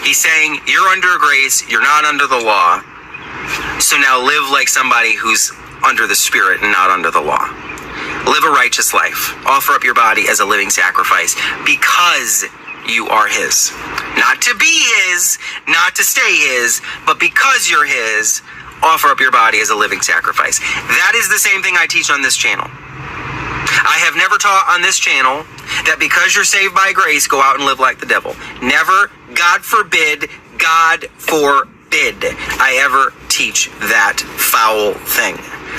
He's saying, you're under grace, you're not under the law. So now live like somebody who's under the Spirit and not under the law. Live a righteous life. Offer up your body as a living sacrifice because you are His. Not to be His, not to stay His, but because you're His, offer up your body as a living sacrifice. That is the same thing I teach on this channel. I have never taught on this channel that because you're saved by grace, go out and live like the devil. Never. God forbid. God forbid I ever teach that foul thing.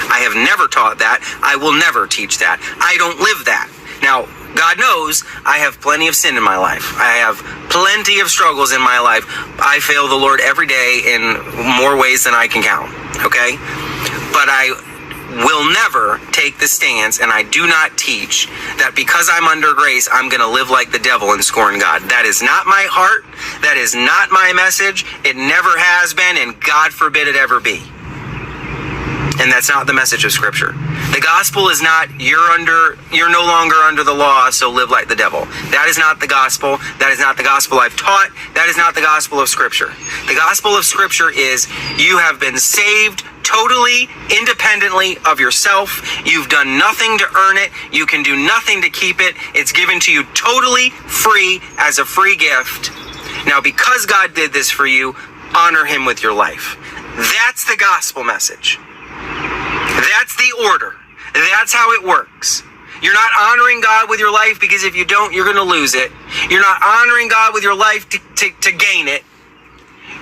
I have never taught that. I will never teach that. I don't live that. Now, God knows I have plenty of sin in my life. I have plenty of struggles in my life. I fail the Lord every day in more ways than I can count. Okay? But I will never take the stance, and I do not teach that because I'm under grace, I'm going to live like the devil and scorn God. That is not my heart. That is not my message. It never has been, and God forbid it ever be. And that's not the message of Scripture. The gospel is not, you're no longer under the law, so live like the devil. That is not the gospel. That is not the gospel I've taught. That is not the gospel of Scripture. The gospel of Scripture is you have been saved totally independently of yourself. You've done nothing to earn it. You can do nothing to keep it. It's given to you totally free as a free gift. Now, because God did this for you, honor Him with your life. That's the gospel message. That's the order. That's how it works. You're not honoring God with your life because if you don't, you're going to lose it. You're not honoring God with your life to gain it.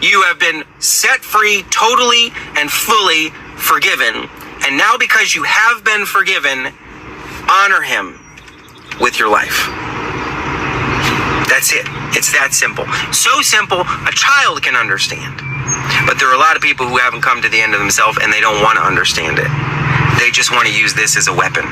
You have been set free, totally and fully forgiven. And now because you have been forgiven, honor Him with your life. That's it. It's that simple. So simple, a child can understand. But there are a lot of people who haven't come to the end of themselves and they don't want to understand it. They just want to use this as a weapon.